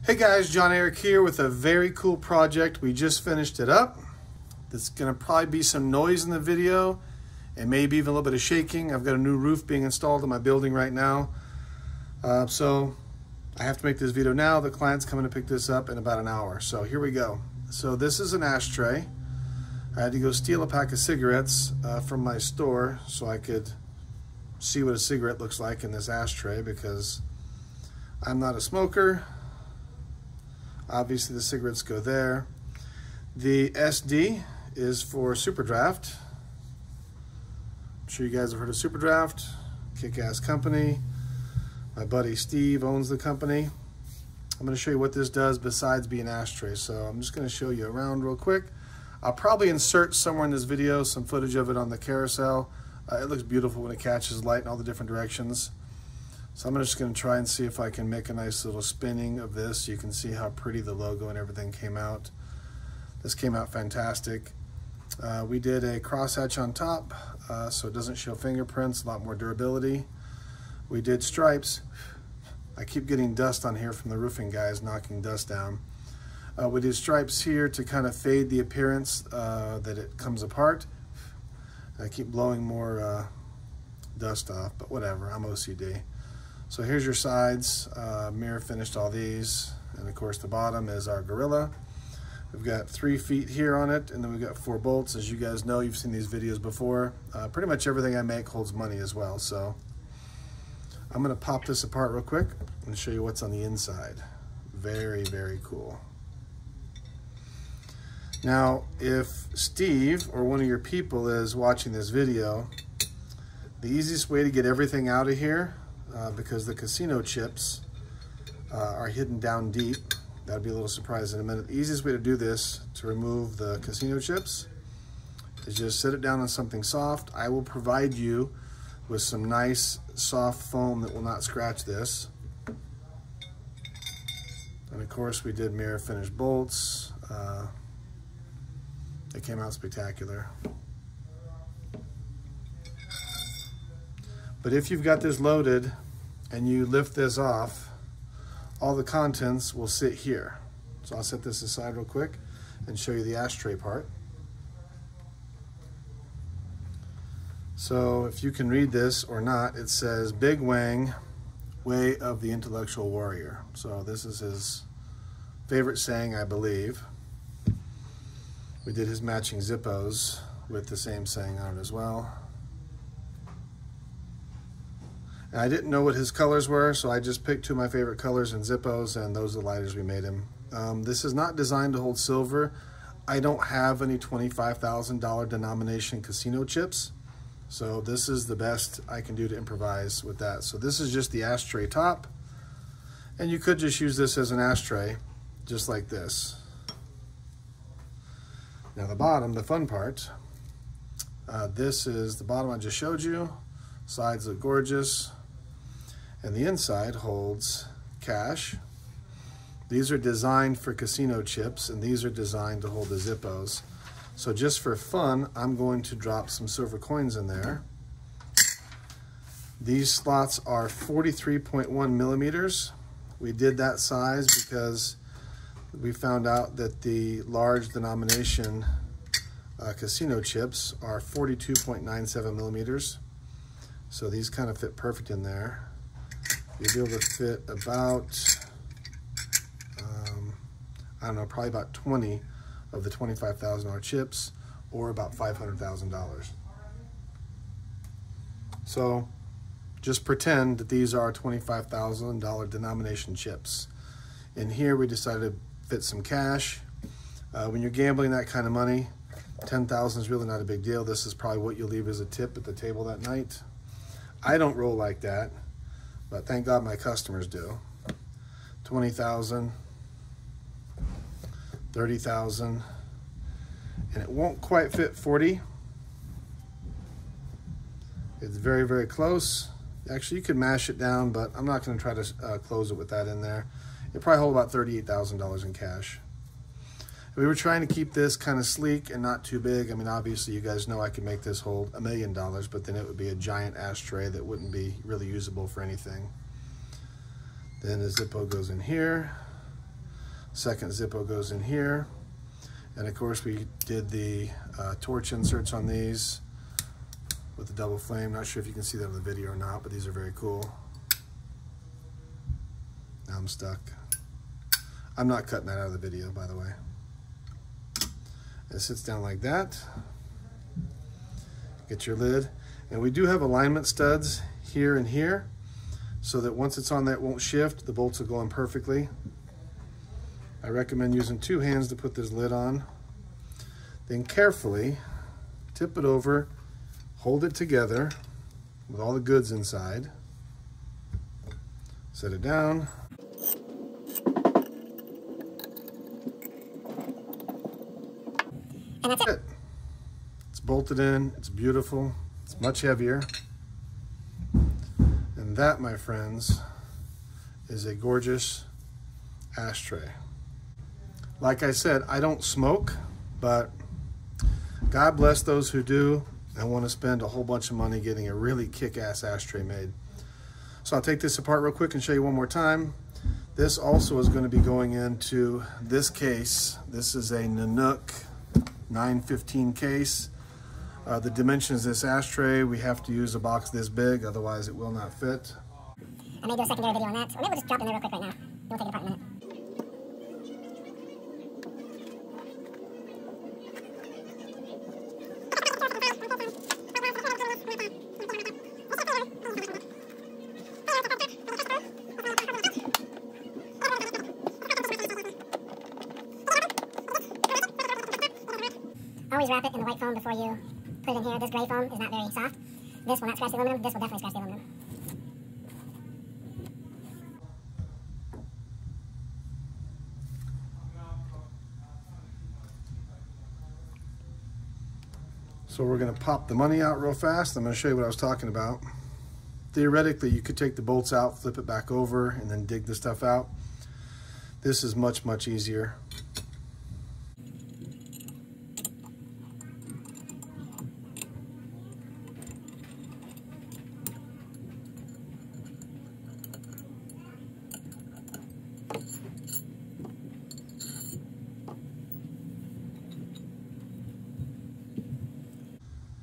Hey guys, John Eric here with a very cool project. We just finished it up. There's gonna probably be some noise in the video and maybe even a little bit of shaking. I've got a new roof being installed in my building right now. So I have to make this video now. The client's coming to pick this up in about an hour. So here we go. So this is an ashtray. I had to go steal a pack of cigarettes from my store so I could see what a cigarette looks like in this ashtray because I'm not a smoker. Obviously the cigarettes go there. The SD is for Superdraft. I'm sure you guys have heard of Superdraft. Kick-ass company. My buddy Steve owns the company. I'm going to show you what this does besides being an ashtray. So I'm just going to show you around real quick. I'll probably insert somewhere in this video some footage of it on the carousel. It looks beautiful when it catches light in all the different directions. So I'm just going to try and see if I can make a nice little spinning of this so you can see how pretty the logo and everything came out. This came out fantastic. We did a crosshatch on top so it doesn't show fingerprints, a lot more durability. We did stripes. I keep getting dust on here from the roofing guys knocking dust down. We did stripes here to kind of fade the appearance that it comes apart. I keep blowing more dust off, but whatever, I'm OCD. So here's your sides, mirror finished all these, and of course the bottom is our Gorilla. We've got 3 feet here on it, and then we've got 4 bolts. As you guys know, you've seen these videos before. Pretty much everything I make holds money as well, so I'm gonna pop this apart real quick and show you what's on the inside. Very, very cool. Now, if Steve or one of your people is watching this video, the easiest way to get everything out of here, because the casino chips are hidden down deep. That'll be a little surprise in a minute. The easiest way to do this, to remove the casino chips, is just sit it down on something soft. I will provide you with some nice soft foam that will not scratch this. And of course we did mirror finished bolts. They came out spectacular. But if you've got this loaded and you lift this off, all the contents will sit here. So I'll set this aside real quick and show you the ashtray part. So if you can read this or not, it says Big Wang, Way of the Intellectual Warrior. So this is his favorite saying, I believe. We did his matching Zippos with the same saying on it as well. And I didn't know what his colors were, so I just picked 2 of my favorite colors in Zippos, and those are the lighters we made him. This is not designed to hold silver. I don't have any $25,000 denomination casino chips, so this is the best I can do to improvise with that. So this is just the ashtray top, and you could just use this as an ashtray, just like this. Now the bottom, the fun part, this is the bottom I just showed you. Sides look gorgeous. And the inside holds cash. These are designed for casino chips, and these are designed to hold the Zippos. So just for fun, I'm going to drop some silver coins in there. These slots are 43.1 millimeters. We did that size because we found out that the large denomination casino chips are 42.97 millimeters. So these kind of fit perfect in there. You'll be able to fit about, I don't know, probably about 20 of the $25,000 chips, or about $500,000. So just pretend that these are $25,000 denomination chips. In here we decided to fit some cash. When you're gambling that kind of money, $10,000 is really not a big deal. This is probably what you'll leave as a tip at the table that night. I don't roll like that, but thank God my customers do. 20,000, 30,000, and it won't quite fit 40. It's very, very close. Actually, you could mash it down, but I'm not going to try to close it with that in there. It'll probably hold about $38,000 in cash. We were trying to keep this kind of sleek and not too big. I mean, obviously you guys know I could make this hold $1 million, but then it would be a giant ashtray that wouldn't be really usable for anything. Then the Zippo goes in here. Second Zippo goes in here. And of course we did the torch inserts on these with the double flame. Not sure if you can see that in the video or not, but these are very cool. Now I'm stuck. I'm not cutting that out of the video, by the way. It sits down like that. Get your lid. And we do have alignment studs here and here, so that once it's on there, it won't shift. The bolts will go in perfectly. I recommend using 2 hands to put this lid on. Then carefully tip it over, hold it together with all the goods inside. Set it down. And that's it. It's bolted in, it's beautiful, it's much heavier. And that, my friends, is a gorgeous ashtray. Like I said, I don't smoke, but God bless those who do and want to spend a whole bunch of money getting a really kick-ass ashtray made. So I'll take this apart real quick and show you one more time. This also is going to be going into this case. This is a Nanook 915 case. The dimensions of this ashtray, we have to use a box this big, otherwise it will not fit. I may do a secondary video on that, or maybe we'll just drop it in there real quick right now. We'll take it apart in a minute. Always wrap it in the white foam before you put it in here. This gray foam is not very soft. This will not scratch the aluminum. This will definitely scratch the aluminum. So we're going to pop the money out real fast. I'm going to show you what I was talking about. Theoretically, you could take the bolts out, flip it back over, and then dig the stuff out. This is much, much easier.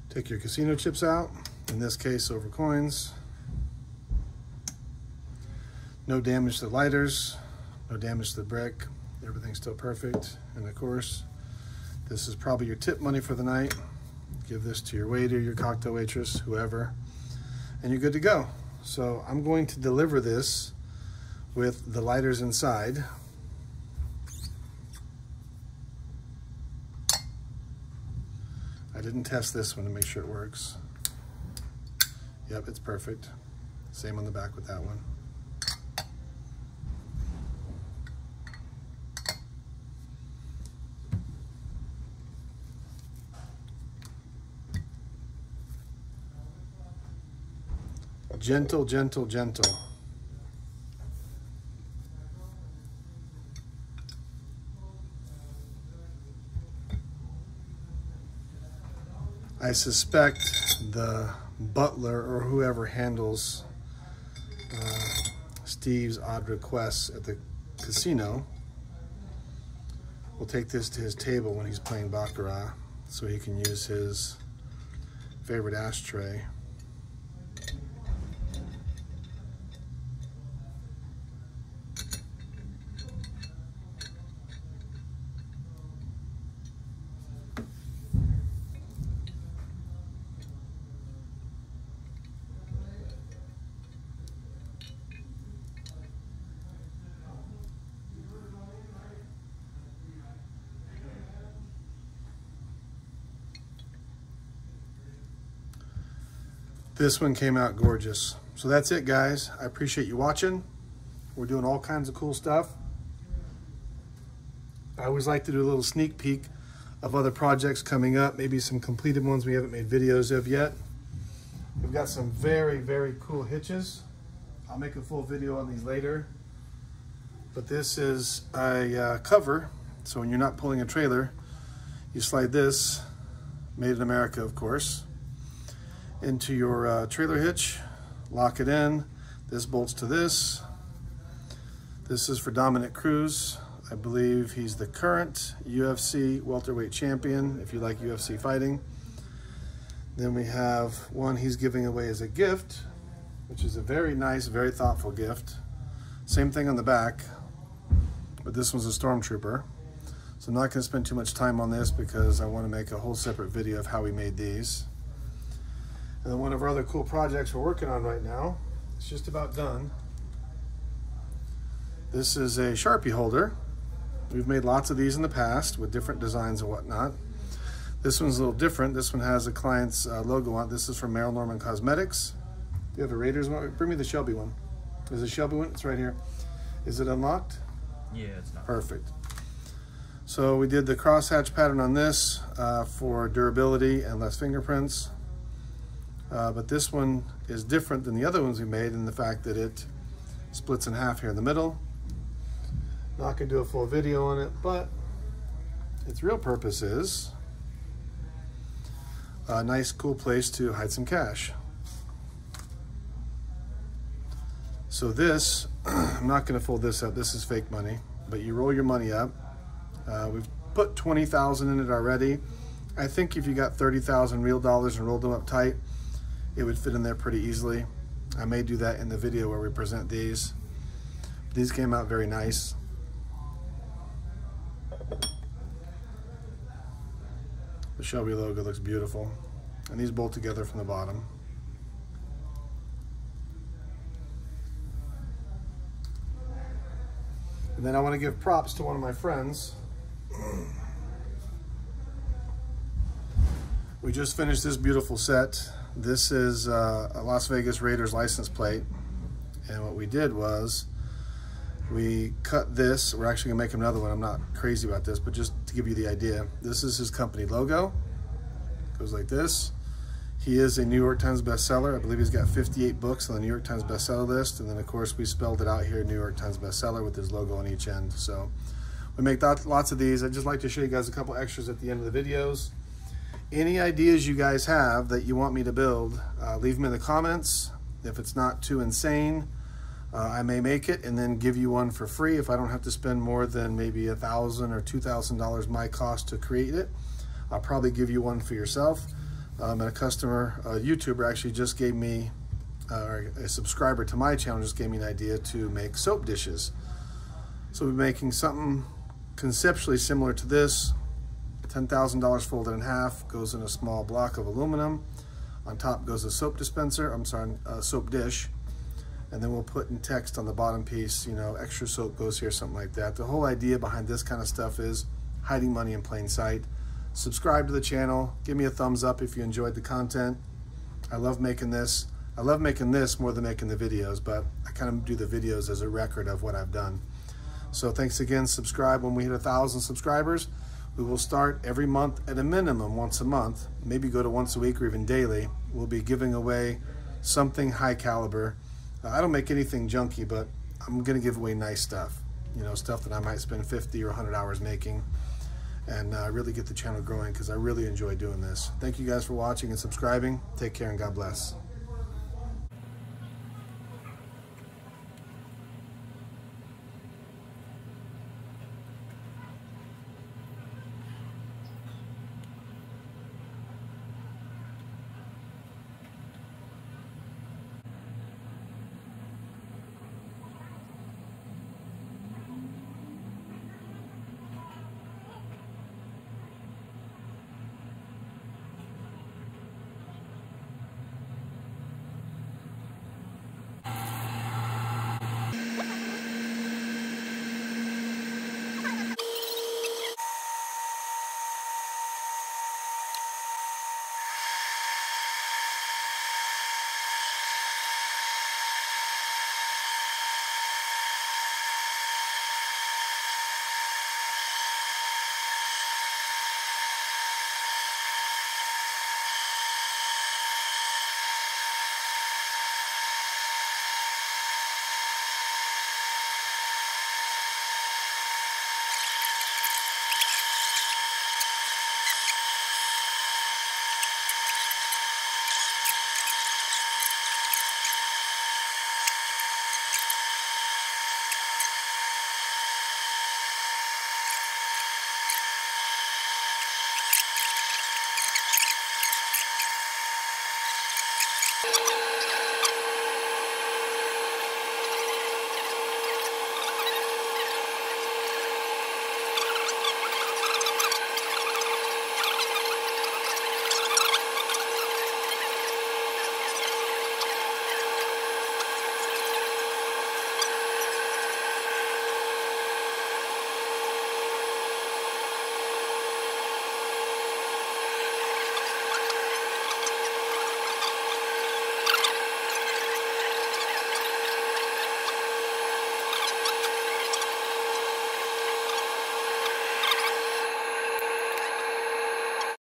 Take your casino chips out, in this case silver coins. No damage to the lighters, no damage to the brick, everything's still perfect. And of course, this is probably your tip money for the night. Give this to your waiter, your cocktail waitress, whoever, and you're good to go. So I'm going to deliver this with the lighters inside. I didn't test this one to make sure it works. Yep, it's perfect. Same on the back with that one. Gentle, gentle, gentle. I suspect the butler or whoever handles Steve's odd requests at the casino will take this to his table when he's playing Baccarat so he can use his favorite ashtray. This one came out gorgeous. So that's it, guys. I appreciate you watching. We're doing all kinds of cool stuff. I always like to do a little sneak peek of other projects coming up, maybe some completed ones we haven't made videos of yet. We've got some very, very cool hitches. I'll make a full video on these later. But this is a cover, so when you're not pulling a trailer, you slide this, made in America, of course, into your trailer hitch, lock it in. This bolts to this. This is for Dominic Cruz. I believe he's the current UFC welterweight champion, if you like UFC fighting. Then we have one he's giving away as a gift, which is a very nice, very thoughtful gift. Same thing on the back, but this one's a Stormtrooper. So I'm not going to spend too much time on this because I want to make a whole separate video of how we made these. And then one of our other cool projects we're working on right now, it's just about done. This is a Sharpie holder. We've made lots of these in the past with different designs and whatnot. This one's a little different. This one has a client's logo on it. This is from Merrill Norman Cosmetics. Do you have a Raiders one? Bring me the Shelby one. Is it Shelby one? It's right here. Is it unlocked? Yeah, it's not. Perfect. So we did the crosshatch pattern on this for durability and less fingerprints. But this one is different than the other ones we made in the fact that it splits in half here in the middle. Not going to do a full video on it, but its real purpose is a nice, cool place to hide some cash. So this, I'm not going to fold this up. This is fake money, but you roll your money up. We've put 20,000 in it already. I think if you got 30,000 real dollars and rolled them up tight, it would fit in there pretty easily. I may do that in the video where we present these. These came out very nice. The Shelby logo looks beautiful. And these bolt together from the bottom. And then I want to give props to one of my friends. We just finished this beautiful set. This is a Las Vegas Raiders license plate. And what we did was we cut this. We're actually gonna make another one. I'm not crazy about this, but just to give you the idea, this is his company logo. Goes like this. He is a New York Times bestseller. I believe he's got 58 books on the New York Times bestseller list. And then of course we spelled it out here, New York Times bestseller, with his logo on each end. So we make lots of these. I'd just like to show you guys a couple extras at the end of the videos. Any ideas you guys have that you want me to build, leave them in the comments. If it's not too insane, I may make it and then give you one for free if I don't have to spend more than maybe $1,000 or $2,000 my cost to create it. I'll probably give you one for yourself. And a customer, a YouTuber actually just gave me, or a subscriber to my channel just gave me an idea to make soap dishes. So we're making something conceptually similar to this. $10,000 folded in half, goes in a small block of aluminum. On top goes a soap dispenser, a soap dish. And then we'll put in text on the bottom piece, you know, extra soap goes here, something like that. The whole idea behind this kind of stuff is hiding money in plain sight. Subscribe to the channel, give me a thumbs up if you enjoyed the content. I love making this. I love making this more than making the videos, but I kind of do the videos as a record of what I've done. So thanks again, subscribe. When we hit 1,000 subscribers, we will start every month at a minimum once a month, maybe go to once a week or even daily. We'll be giving away something high caliber. I don't make anything junky, but I'm gonna give away nice stuff. You know, stuff that I might spend 50 or 100 hours making and really get the channel growing because I really enjoy doing this. Thank you guys for watching and subscribing. Take care and God bless.